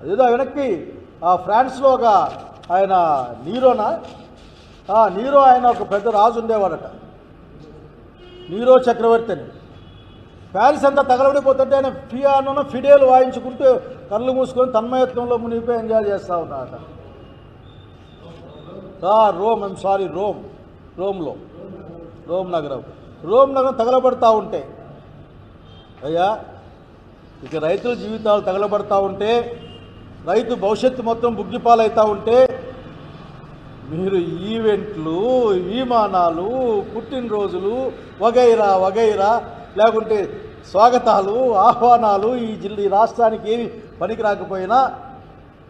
అదేదో వెనక్కి ఫ్రాన్స్లో ఒక ఆయన నీరో ఆయన ఒక పెద్ద రాజు ఉండేవాడట, నీరో చక్రవర్తి అని. ప్యారిస్ అంతా తగలబడిపోతుంటే ఆయన పియానోను ఫిడేలు వాయించుకుంటూ కళ్ళు మూసుకొని తన్మయత్వంలో మునిగిపోయి ఎంజాయ్ చేస్తూ ఉన్నాడట. రోమ్ నగరం తగలబడతా ఉంటే, అయ్యా ఇక రైతుల జీవితాలు తగలబడతా ఉంటే, రైతు భవిష్యత్తు మొత్తం బుగ్గిపాలవుతూ ఉంటే, మీరు ఈవెంట్లు, విమానాలు, పుట్టినరోజులు వగైరా లేకుంటే స్వాగతాలు, ఆహ్వానాలు ఈ రాష్ట్రానికి ఏమి పనికి రాకపోయినా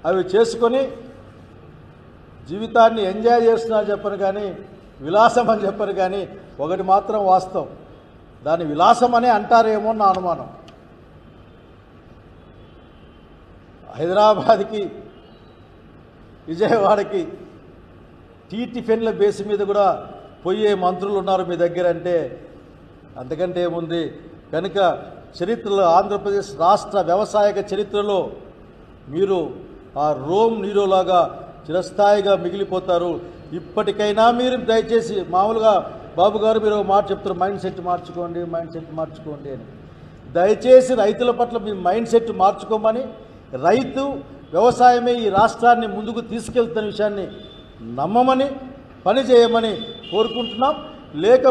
అవి చేసుకొని జీవితాన్ని ఎంజాయ్ చేస్తున్నారు చెప్పరు కానీ, విలాసం అని చెప్పరు కానీ, ఒకటి మాత్రం వాస్తవం, దాన్ని విలాసం అనే అంటారేమో నా అనుమానం. హైదరాబాద్కి, విజయవాడకి టిఫిన్ల బేస్ మీద కూడా పోయే మంత్రులు ఉన్నారు మీ దగ్గర అంటే అంతకంటే ఏముంది. కనుక చరిత్రలో, ఆంధ్రప్రదేశ్ రాష్ట్ర వ్యవసాయక చరిత్రలో మీరు ఆ రోమ్ నీరోలాగా చిరస్థాయిగా మిగిలిపోతారు. ఇప్పటికైనా మీరు దయచేసి, మామూలుగా బాబు గారు మీరు మాట చెప్తారు, మైండ్ సెట్ మార్చుకోండి అని. దయచేసి రైతుల పట్ల మీ మైండ్ సెట్ మార్చుకోమని, రైతు వ్యవసాయమే ఈ రాష్ట్రాన్ని ముందుకు తీసుకెళ్తున్న విషయాన్ని నమ్మమని, పని చేయమని కోరుకుంటున్నాం. లేక